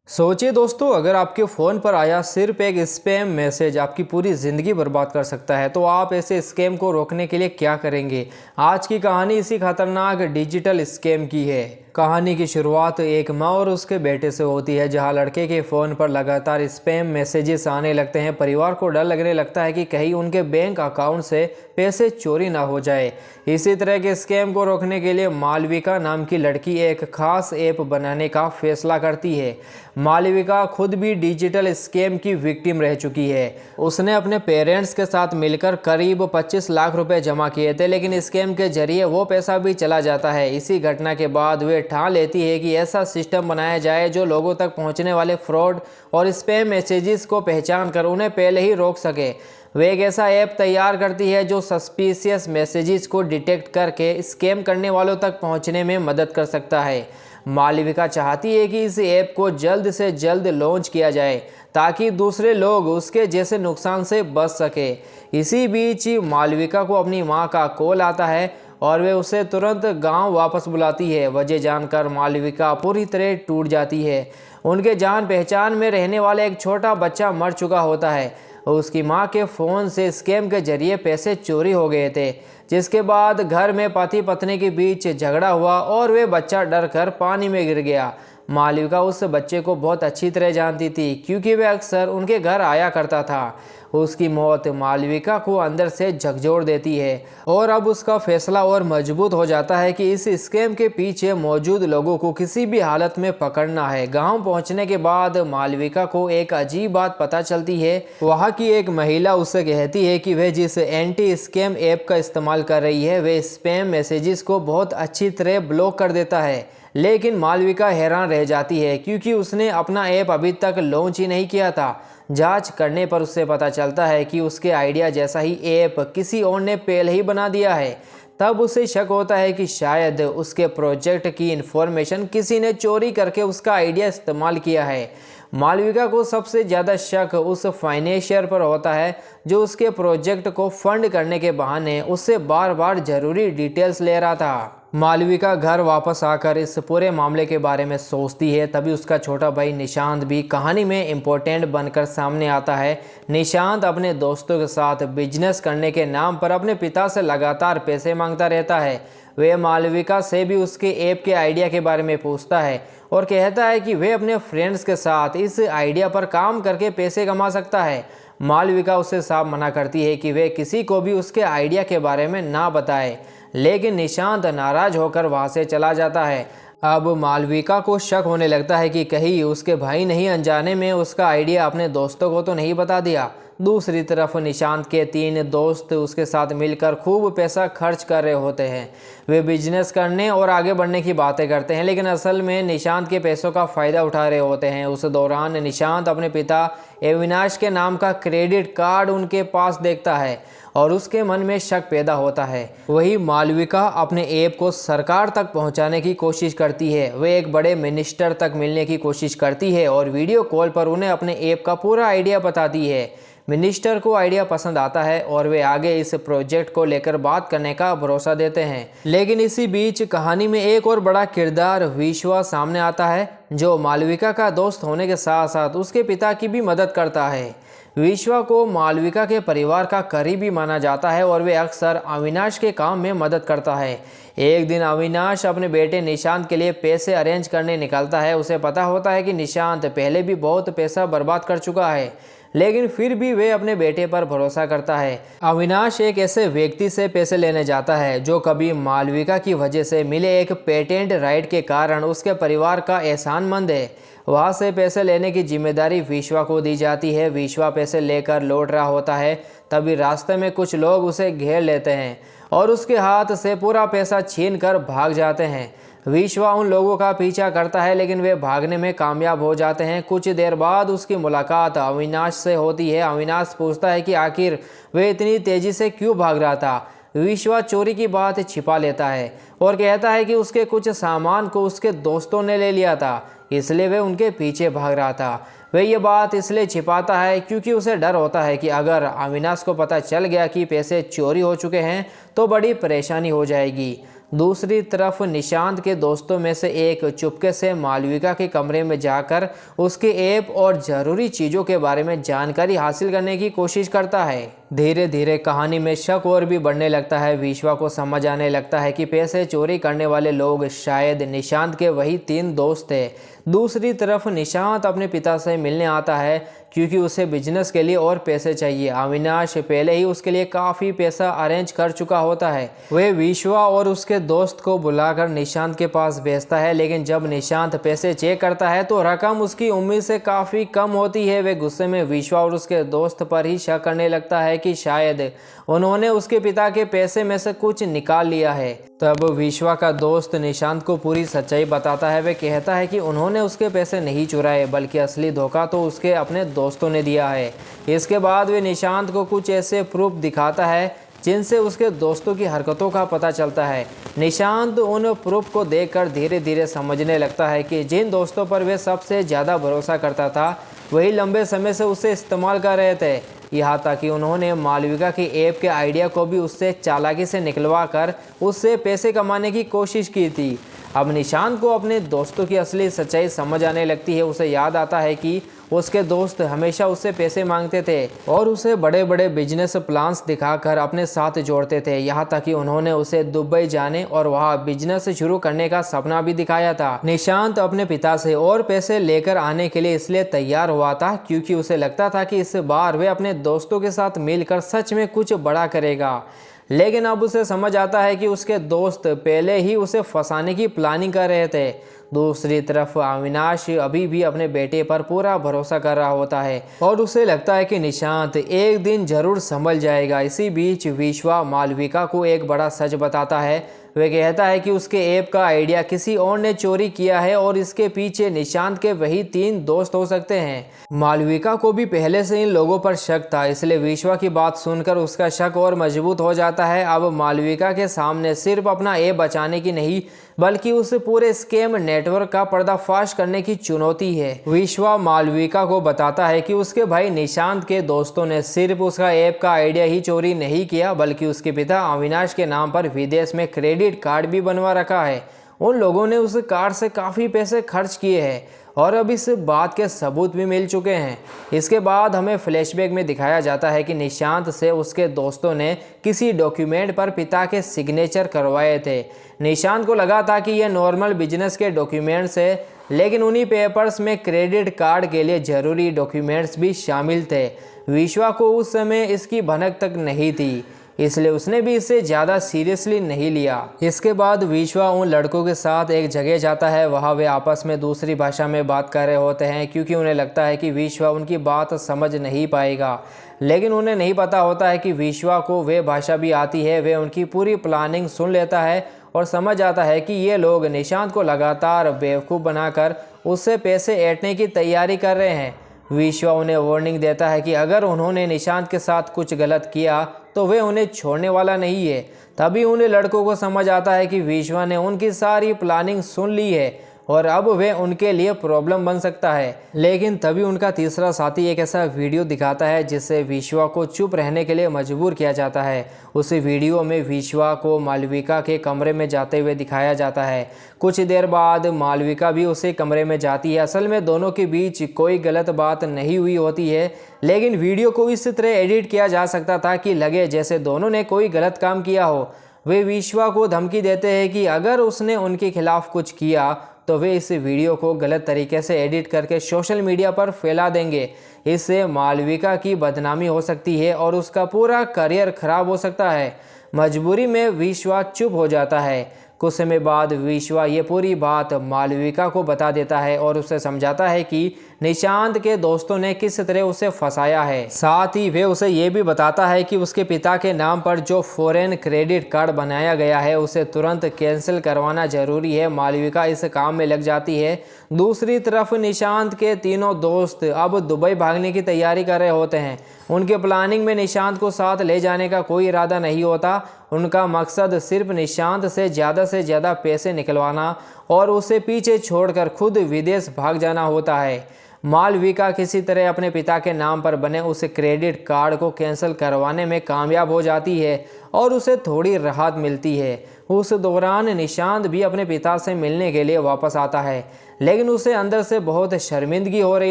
सोचिए दोस्तों, अगर आपके फ़ोन पर आया सिर्फ एक स्पैम मैसेज आपकी पूरी ज़िंदगी बर्बाद कर सकता है, तो आप ऐसे स्कैम को रोकने के लिए क्या करेंगे। आज की कहानी इसी खतरनाक डिजिटल स्कैम की है। कहानी की शुरुआत एक माँ और उसके बेटे से होती है, जहां लड़के के फ़ोन पर लगातार स्पैम मैसेजेस आने लगते हैं। परिवार को डर लगने लगता है कि कहीं उनके बैंक अकाउंट से पैसे चोरी ना हो जाए। इसी तरह के स्कैम को रोकने के लिए मालविका नाम की लड़की एक खास ऐप बनाने का फैसला करती है। मालविका खुद भी डिजिटल स्कैम की विक्टिम रह चुकी है। उसने अपने पेरेंट्स के साथ मिलकर करीब 25 लाख रुपए जमा किए थे, लेकिन स्कैम के जरिए वो पैसा भी चला जाता है। इसी घटना के बाद वे ठान लेती है कि ऐसा सिस्टम बनाया जाए जो लोगों तक पहुंचने वाले फ्रॉड और स्पैम मैसेजेस को पहचान कर उन्हें पहले ही रोक सके। वे एक ऐसा ऐप तैयार करती है जो सस्पिशियस मैसेजेस को डिटेक्ट करके स्कैम करने वालों तक पहुंचने में मदद कर सकता है। मालविका चाहती है कि इस ऐप को जल्द से जल्द लॉन्च किया जाए ताकि दूसरे लोग उसके जैसे नुकसान से बच सके। इसी बीच मालविका को अपनी मां का कॉल आता है और वे उसे तुरंत गांव वापस बुलाती है। वजह जानकर मालविका पूरी तरह टूट जाती है। उनके जान पहचान में रहने वाला एक छोटा बच्चा मर चुका होता है। उसकी मां के फ़ोन से स्कैम के जरिए पैसे चोरी हो गए थे, जिसके बाद घर में पति पत्नी के बीच झगड़ा हुआ और वे बच्चा डर कर पानी में गिर गया। मालविका उस बच्चे को बहुत अच्छी तरह जानती थी, क्योंकि वह अक्सर उनके घर आया करता था। उसकी मौत मालविका को अंदर से झकझोर देती है और अब उसका फैसला और मजबूत हो जाता है कि इस स्कैम के पीछे मौजूद लोगों को किसी भी हालत में पकड़ना है। गांव पहुंचने के बाद मालविका को एक अजीब बात पता चलती है। वहां की एक महिला उससे कहती है कि वह जिस एंटी स्कैम ऐप का इस्तेमाल कर रही है, वह स्पैम मैसेजेस को बहुत अच्छी तरह ब्लॉक कर देता है। लेकिन मालविका हैरान रह जाती है, क्योंकि उसने अपना ऐप अभी तक लॉन्च ही नहीं किया था। जांच करने पर उससे पता चलता है कि उसके आइडिया जैसा ही ऐप किसी और ने पहले ही बना दिया है। तब उसे शक होता है कि शायद उसके प्रोजेक्ट की इन्फॉर्मेशन किसी ने चोरी करके उसका आइडिया इस्तेमाल किया है। मालविका को सबसे ज़्यादा शक उस फाइनेंशियर पर होता है जो उसके प्रोजेक्ट को फंड करने के बहाने उससे बार बार ज़रूरी डिटेल्स ले रहा था। मालविका घर वापस आकर इस पूरे मामले के बारे में सोचती है। तभी उसका छोटा भाई निशांत भी कहानी में इम्पोर्टेंट बनकर सामने आता है। निशांत अपने दोस्तों के साथ बिजनेस करने के नाम पर अपने पिता से लगातार पैसे मांगता रहता है। वह मालविका से भी उसके ऐप के आइडिया के बारे में पूछता है और कहता है कि वह अपने फ्रेंड्स के साथ इस आइडिया पर काम करके पैसे कमा सकता है। मालविका उससे साफ मना करती है कि वह किसी को भी उसके आइडिया के बारे में ना बताए, लेकिन निशांत नाराज होकर वहां से चला जाता है। अब मालविका को शक होने लगता है कि कहीं उसके भाई ने ही अनजाने में उसका आइडिया अपने दोस्तों को तो नहीं बता दिया। दूसरी तरफ निशांत के 3 दोस्त उसके साथ मिलकर खूब पैसा खर्च कर रहे होते हैं। वे बिजनेस करने और आगे बढ़ने की बातें करते हैं, लेकिन असल में निशांत के पैसों का फ़ायदा उठा रहे होते हैं। उस दौरान निशांत अपने पिता अविनाश के नाम का क्रेडिट कार्ड उनके पास देखता है और उसके मन में शक पैदा होता है। वही मालविका अपने ऐप को सरकार तक पहुंचाने की कोशिश करती है। वे एक बड़े मिनिस्टर तक मिलने की कोशिश करती है और वीडियो कॉल पर उन्हें अपने ऐप का पूरा आइडिया बताती है। मिनिस्टर को आइडिया पसंद आता है और वे आगे इस प्रोजेक्ट को लेकर बात करने का भरोसा देते हैं। लेकिन इसी बीच कहानी में एक और बड़ा किरदार विश्वा सामने आता है, जो मालविका का दोस्त होने के साथ साथ उसके पिता की भी मदद करता है। विश्वा को मालविका के परिवार का करीबी माना जाता है और वे अक्सर अविनाश के काम में मदद करता है। एक दिन अविनाश अपने बेटे निशांत के लिए पैसे अरेंज करने निकलता है। उसे पता होता है कि निशांत पहले भी बहुत पैसा बर्बाद कर चुका है, लेकिन फिर भी वे अपने बेटे पर भरोसा करता है। अविनाश एक ऐसे व्यक्ति से पैसे लेने जाता है जो कभी मालविका की वजह से मिले एक पेटेंट राइट के कारण उसके परिवार का एहसानमंद है। वहां से पैसे लेने की जिम्मेदारी विश्वा को दी जाती है। विश्वा पैसे लेकर लौट रहा होता है, तभी रास्ते में कुछ लोग उसे घेर लेते हैं और उसके हाथ से पूरा पैसा छीनकर भाग जाते हैं। विश्वा उन लोगों का पीछा करता है, लेकिन वे भागने में कामयाब हो जाते हैं। कुछ देर बाद उसकी मुलाकात अविनाश से होती है। अविनाश पूछता है कि आखिर वे इतनी तेजी से क्यों भाग रहा था। विश्वा चोरी की बात छिपा लेता है और कहता है कि उसके कुछ सामान को उसके दोस्तों ने ले लिया था, इसलिए वे उनके पीछे भाग रहा था। वह ये बात इसलिए छिपाता है क्योंकि उसे डर होता है कि अगर अविनाश को पता चल गया कि पैसे चोरी हो चुके हैं तो बड़ी परेशानी हो जाएगी। दूसरी तरफ निशांत के दोस्तों में से एक चुपके से मालविका के कमरे में जाकर उसके ऐप और ज़रूरी चीज़ों के बारे में जानकारी हासिल करने की कोशिश करता है। धीरे धीरे कहानी में शक और भी बढ़ने लगता है। विश्वा को समझ आने लगता है कि पैसे चोरी करने वाले लोग शायद निशांत के वही 3 दोस्त थे। दूसरी तरफ निशांत अपने पिता से मिलने आता है क्योंकि उसे बिजनेस के लिए और पैसे चाहिए। अविनाश पहले ही उसके लिए काफ़ी पैसा अरेंज कर चुका होता है। वह विश्वा और उसके दोस्त को बुलाकर निशांत के पास भेजता है, लेकिन जब निशांत पैसे चेक करता है तो रकम उसकी उम्मीद से काफ़ी कम होती है। वे गुस्से में विश्वा और उसके दोस्त पर ही शक करने लगता है कि शायद उन्होंने उसके पिता के पैसे में से कुछ निकाल लिया है। तब विश्वा का दोस्त निशांत को पूरी सच्चाई बताता है। वे कहता है कि उन्होंने उसके पैसे नहीं चुराए, बल्कि असली धोखा तो उसके अपने दोस्तों ने दिया है। इसके बाद वे निशांत को कुछ ऐसे प्रूफ दिखाता है जिनसे उसके दोस्तों की हरकतों का पता चलता है। निशांत उन प्रूफ को देखकर धीरे धीरे समझने लगता है कि जिन दोस्तों पर वे सबसे ज़्यादा भरोसा करता था वही लंबे समय से उसे इस्तेमाल कर रहे थे। यहाँ तक कि उन्होंने मालविका की ऐप के आइडिया को भी उससे चालाकी से निकलवा कर उससे पैसे कमाने की कोशिश की थी। अब निशांत को अपने दोस्तों की असली सच्चाई समझ आने लगती है। उसे याद आता है कि उसके दोस्त हमेशा उससे पैसे मांगते थे और उसे बड़े बड़े बिजनेस प्लान्स दिखाकर अपने साथ जोड़ते थे। यहाँ तक कि उन्होंने उसे दुबई जाने और वहाँ बिजनेस शुरू करने का सपना भी दिखाया था। निशांत अपने पिता से और पैसे लेकर आने के लिए इसलिए तैयार हुआ था क्योंकि उसे लगता था कि इस बार वे अपने दोस्तों के साथ मिलकर सच में कुछ बड़ा करेगा। लेकिन अब उसे समझ आता है कि उसके दोस्त पहले ही उसे फंसाने की प्लानिंग कर रहे थे। दूसरी तरफ अविनाश अभी भी अपने बेटे पर पूरा भरोसा कर रहा होता है और उसे लगता है कि निशांत एक दिन जरूर संभल जाएगा। इसी बीच विश्वा मालविका को एक बड़ा सच बताता है। वह कहता है कि उसके ऐप का आइडिया किसी और ने चोरी किया है और इसके पीछे निशांत के वही 3 दोस्त हो सकते हैं। मालविका को भी पहले से इन लोगों पर शक था, इसलिए विश्वा की बात सुनकर उसका शक और मजबूत हो जाता है। अब मालविका के सामने सिर्फ अपना ऐप बचाने की नहीं बल्कि उस पूरे स्कैम नेटवर्क का पर्दाफाश करने की चुनौती है। विश्वा मालविका को बताता है कि उसके भाई निशांत के दोस्तों ने सिर्फ उसका ऐप का आइडिया ही चोरी नहीं किया बल्कि उसके पिता अविनाश के नाम पर विदेश में क्रेडिट कार्ड भी बनवा रखा है। उन लोगों ने उस कार्ड से काफ़ी पैसे खर्च किए हैं और अब इस बात के सबूत भी मिल चुके हैं। इसके बाद हमें फ्लैशबैक में दिखाया जाता है कि निशांत से उसके दोस्तों ने किसी डॉक्यूमेंट पर पिता के सिग्नेचर करवाए थे। निशांत को लगा था कि यह नॉर्मल बिजनेस के डॉक्यूमेंट्स है, लेकिन उन्हीं पेपर्स में क्रेडिट कार्ड के लिए ज़रूरी डॉक्यूमेंट्स भी शामिल थे। विश्वा को उस समय इसकी भनक तक नहीं थी, इसलिए उसने भी इसे ज़्यादा सीरियसली नहीं लिया। इसके बाद विश्वा उन लड़कों के साथ एक जगह जाता है। वहाँ वे आपस में दूसरी भाषा में बात कर रहे होते हैं क्योंकि उन्हें लगता है कि विश्वा उनकी बात समझ नहीं पाएगा। लेकिन उन्हें नहीं पता होता है कि विश्वा को वे भाषा भी आती है। वे उनकी पूरी प्लानिंग सुन लेता है और समझ आता है कि ये लोग निशांत को लगातार बेवकूफ़ बनाकर उससे पैसे ऐंठने की तैयारी कर रहे हैं। विश्वा उन्हें वार्निंग देता है कि अगर उन्होंने निशांत के साथ कुछ गलत किया तो वे उन्हें छोड़ने वाला नहीं है। तभी उन लड़कों को समझ आता है कि विश्वा ने उनकी सारी प्लानिंग सुन ली है और अब वे उनके लिए प्रॉब्लम बन सकता है। लेकिन तभी उनका तीसरा साथी एक ऐसा वीडियो दिखाता है जिससे विश्वा को चुप रहने के लिए मजबूर किया जाता है। उस वीडियो में विश्वा को मालविका के कमरे में जाते हुए दिखाया जाता है। कुछ देर बाद मालविका भी उसी कमरे में जाती है। असल में दोनों के बीच कोई गलत बात नहीं हुई होती है, लेकिन वीडियो को इस तरह एडिट किया जा सकता था कि लगे जैसे दोनों ने कोई गलत काम किया हो। वे विश्वा को धमकी देते हैं कि अगर उसने उनके खिलाफ कुछ किया तो वे इस वीडियो को गलत तरीके से एडिट करके सोशल मीडिया पर फैला देंगे। इससे मालविका की बदनामी हो सकती है और उसका पूरा करियर खराब हो सकता है। मजबूरी में विश्वा चुप हो जाता है। कुछ समय बाद विश्वा ये पूरी बात मालविका को बता देता है और उसे समझाता है कि निशांत के दोस्तों ने किस तरह उसे फंसाया है। साथ ही वे उसे ये भी बताता है कि उसके पिता के नाम पर जो फॉरेन क्रेडिट कार्ड बनाया गया है उसे तुरंत कैंसिल करवाना जरूरी है। मालविका इस काम में लग जाती है। दूसरी तरफ निशांत के तीनों दोस्त अब दुबई भागने की तैयारी कर रहे होते हैं। उनके प्लानिंग में निशांत को साथ ले जाने का कोई इरादा नहीं होता। उनका मकसद सिर्फ निशांत से ज़्यादा पैसे निकलवाना और उसे पीछे छोड़कर खुद विदेश भाग जाना होता है। मालविका किसी तरह अपने पिता के नाम पर बने उस क्रेडिट कार्ड को कैंसिल करवाने में कामयाब हो जाती है और उसे थोड़ी राहत मिलती है। उस दौरान निशांत भी अपने पिता से मिलने के लिए वापस आता है, लेकिन उसे अंदर से बहुत शर्मिंदगी हो रही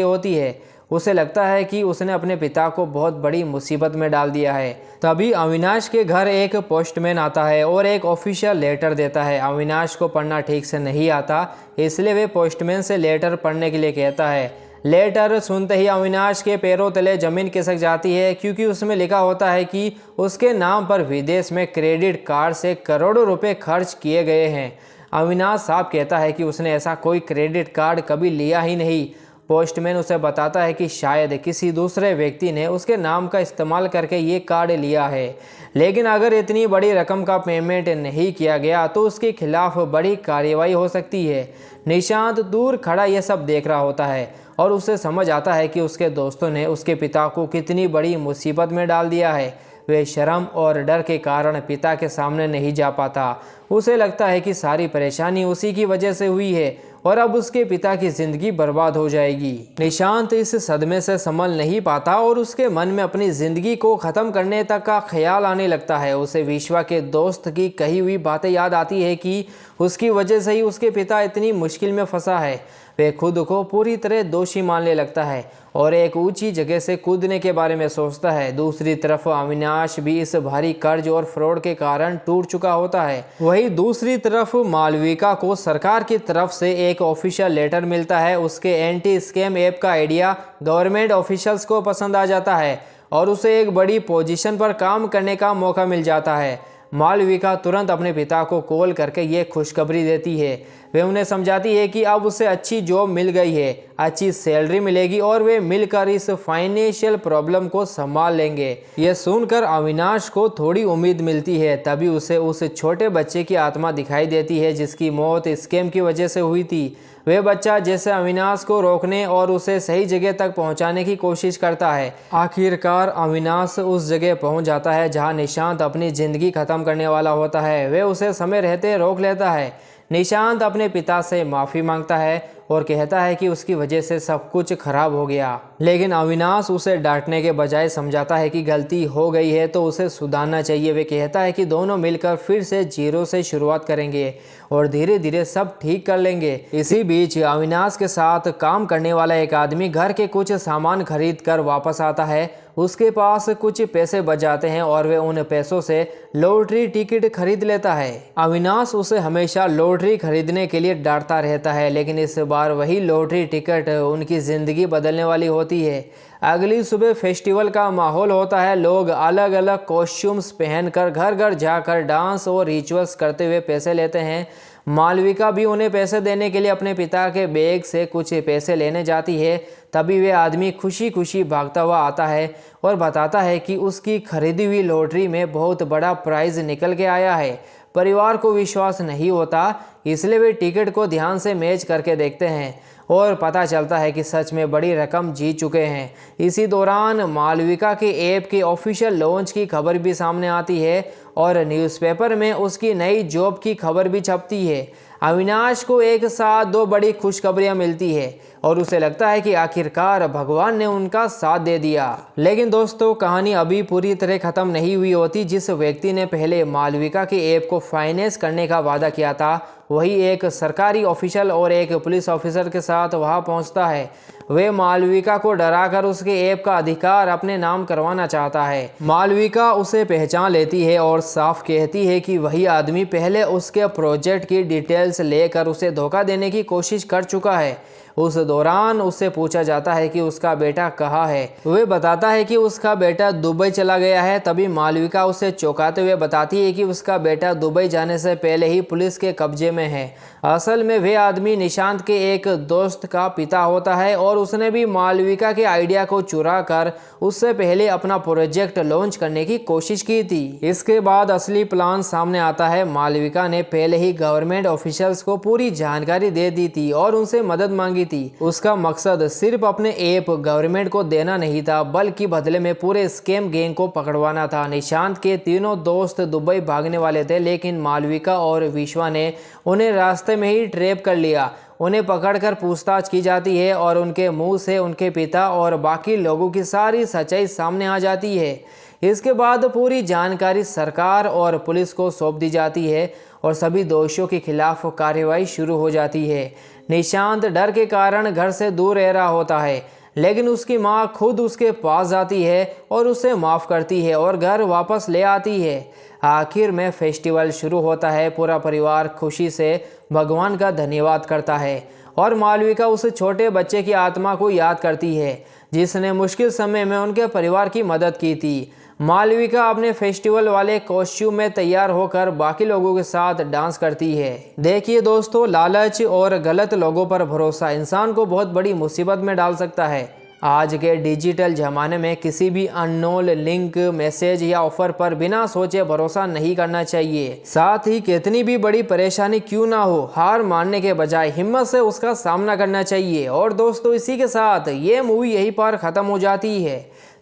होती है। उसे लगता है कि उसने अपने पिता को बहुत बड़ी मुसीबत में डाल दिया है। तभी अविनाश के घर एक पोस्टमैन आता है और एक ऑफिशियल लेटर देता है। अविनाश को पढ़ना ठीक से नहीं आता, इसलिए वे पोस्टमैन से लेटर पढ़ने के लिए कहता है। लेटर सुनते ही अविनाश के पैरों तले जमीन खिसक जाती है, क्योंकि उसमें लिखा होता है कि उसके नाम पर विदेश में क्रेडिट कार्ड से करोड़ों रुपए खर्च किए गए हैं। अविनाश साफ कहता है कि उसने ऐसा कोई क्रेडिट कार्ड कभी लिया ही नहीं। पोस्टमैन उसे बताता है कि शायद किसी दूसरे व्यक्ति ने उसके नाम का इस्तेमाल करके ये कार्ड लिया है, लेकिन अगर इतनी बड़ी रकम का पेमेंट नहीं किया गया तो उसके खिलाफ बड़ी कार्रवाई हो सकती है। निशांत दूर खड़ा यह सब देख रहा होता है और उसे समझ आता है कि उसके दोस्तों ने उसके पिता को कितनी बड़ी मुसीबत में डाल दिया है। वे शर्म और डर के कारण पिता के सामने नहीं जा पाता। उसे लगता है कि सारी परेशानी उसी की वजह से हुई है और अब उसके पिता की जिंदगी बर्बाद हो जाएगी। निशांत इस सदमे से संभल नहीं पाता और उसके मन में अपनी जिंदगी को खत्म करने तक का ख्याल आने लगता है। उसे विश्वा के दोस्त की कही हुई बातें याद आती है कि उसकी वजह से ही उसके पिता इतनी मुश्किल में फंसा है। वे खुद को पूरी तरह दोषी मानने लगता है और एक ऊंची जगह से कूदने के बारे में सोचता है। दूसरी तरफ अविनाश भी इस भारी कर्ज और फ्रॉड के कारण टूट चुका होता है। वहीं दूसरी तरफ मालविका को सरकार की तरफ से एक ऑफिशियल लेटर मिलता है। उसके एंटी स्कैम ऐप का आइडिया गवर्नमेंट ऑफिशियल्स को पसंद आ जाता है और उसे एक बड़ी पोजीशन पर काम करने का मौका मिल जाता है। मालविका तुरंत अपने पिता को कॉल करके ये खुशखबरी देती है। वे उन्हें समझाती है कि अब उसे अच्छी जॉब मिल गई है, अच्छी सैलरी मिलेगी और वे मिलकर इस फाइनेंशियल प्रॉब्लम को संभाल लेंगे। यह सुनकर अविनाश को थोड़ी उम्मीद मिलती है। तभी उसे उस छोटे बच्चे की आत्मा दिखाई देती है जिसकी मौत स्कैम की वजह से हुई थी। वे बच्चा जैसे अविनाश को रोकने और उसे सही जगह तक पहुंचाने की कोशिश करता है। आखिरकार अविनाश उस जगह पहुंच जाता है जहां निशांत अपनी जिंदगी खत्म करने वाला होता है। वे उसे समय रहते रोक लेता है। निशांत अपने पिता से माफ़ी मांगता है और कहता है कि उसकी वजह से सब कुछ खराब हो गया, लेकिन अविनाश उसे डांटने के बजाय समझाता है कि गलती हो गई है तो उसे सुधारना चाहिए। वे कहता है कि दोनों मिलकर फिर से जीरो से शुरुआत करेंगे और धीरे धीरे सब ठीक कर लेंगे। इसी बीच अविनाश के साथ काम करने वाला एक आदमी घर के कुछ सामान खरीद कर वापस आता है। उसके पास कुछ पैसे बच जाते हैं और वे उन पैसों से लॉटरी टिकट खरीद लेता है। अविनाश उसे हमेशा लॉटरी खरीदने के लिए डांटता रहता है, लेकिन इस बार वही लॉटरी टिकट उनकी ज़िंदगी बदलने वाली होती है। अगली सुबह फेस्टिवल का माहौल होता है। लोग अलग अलग कॉस्ट्यूम्स पहनकर घर घर जाकर डांस और रिचुअल्स करते हुए पैसे लेते हैं। मालविका भी उन्हें पैसे देने के लिए अपने पिता के बैग से कुछ पैसे लेने जाती है। तभी वे आदमी खुशी खुशी भागता हुआ आता है और बताता है कि उसकी खरीदी हुई लॉटरी में बहुत बड़ा प्राइज निकल के आया है। परिवार को विश्वास नहीं होता, इसलिए वे टिकट को ध्यान से मैच करके देखते हैं और पता चलता है कि सच में बड़ी रकम जीत चुके हैं। इसी दौरान मालविका के ऐप के ऑफिशियल लॉन्च की खबर भी सामने आती है और न्यूज़पेपर में उसकी नई जॉब की खबर भी छपती है। अविनाश को एक साथ दो बड़ी खुशखबरियां मिलती है और उसे लगता है कि आखिरकार भगवान ने उनका साथ दे दिया। लेकिन दोस्तों, कहानी अभी पूरी तरह ख़त्म नहीं हुई होती। जिस व्यक्ति ने पहले मालविका के ऐप को फाइनेंस करने का वादा किया था, वही एक सरकारी ऑफिशियल और एक पुलिस ऑफिसर के साथ वहां पहुंचता है। वे मालविका को डराकर उसके ऐप का अधिकार अपने नाम करवाना चाहता है। मालविका उसे पहचान लेती है और साफ कहती है कि वही आदमी पहले उसके प्रोजेक्ट की डिटेल्स लेकर उसे धोखा देने की कोशिश कर चुका है। उस दौरान उससे पूछा जाता है कि उसका बेटा कहाँ है। वह बताता है कि उसका बेटा दुबई चला गया है। तभी मालविका उसे चौंकाते हुए बताती है कि उसका बेटा दुबई जाने से पहले ही पुलिस के कब्जे में है। असल में वह आदमी निशांत के एक दोस्त का पिता होता है और उसने भी मालविका के आइडिया को चुरा कर उससे पहले अपना प्रोजेक्ट लॉन्च करने की कोशिश की थी। इसके बाद असली प्लान सामने आता है। मालविका ने पहले ही गवर्नमेंट ऑफिशियल्स को पूरी जानकारी दे दी थी और उनसे मदद मांगी थी। उसका मकसद सिर्फ अपने ऐप गवर्नमेंट को देना नहीं था, बल्कि बदले में पूरे स्कैम गैंग को पकड़वाना था। निशांत के तीनों दोस्त दुबई भागने वाले थे, लेकिन मालविका और विश्वा ने उन्हें रास्ते में ही ट्रैप कर लिया। उन्हें पकड़कर पूछताछ की जाती है और उनके मुंह से उनके पिता और बाकी लोगों की सारी सच्चाई सामने आ जाती है। इसके बाद पूरी जानकारी सरकार और पुलिस को सौंप दी जाती है और सभी दोषियों के खिलाफ कार्रवाई शुरू हो जाती है। निशांत डर के कारण घर से दूर रह रहा होता है, लेकिन उसकी माँ खुद उसके पास जाती है और उसे माफ़ करती है और घर वापस ले आती है। आखिर में फेस्टिवल शुरू होता है। पूरा परिवार खुशी से भगवान का धन्यवाद करता है और मालविका उस छोटे बच्चे की आत्मा को याद करती है जिसने मुश्किल समय में उनके परिवार की मदद की थी। मालविका अपने फेस्टिवल वाले कॉस्ट्यूम में तैयार होकर बाकी लोगों के साथ डांस करती है। देखिए दोस्तों, लालच और गलत लोगों पर भरोसा इंसान को बहुत बड़ी मुसीबत में डाल सकता है। आज के डिजिटल ज़माने में किसी भी अननोन लिंक, मैसेज या ऑफर पर बिना सोचे भरोसा नहीं करना चाहिए। साथ ही कितनी भी बड़ी परेशानी क्यों ना हो, हार मानने के बजाय हिम्मत से उसका सामना करना चाहिए। और दोस्तों, इसी के साथ ये मूवी यहीं पर ख़त्म हो जाती है।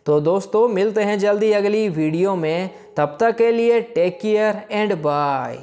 तो दोस्तों, मिलते हैं जल्दी अगली वीडियो में। तब तक के लिए टेक केयर एंड बाय।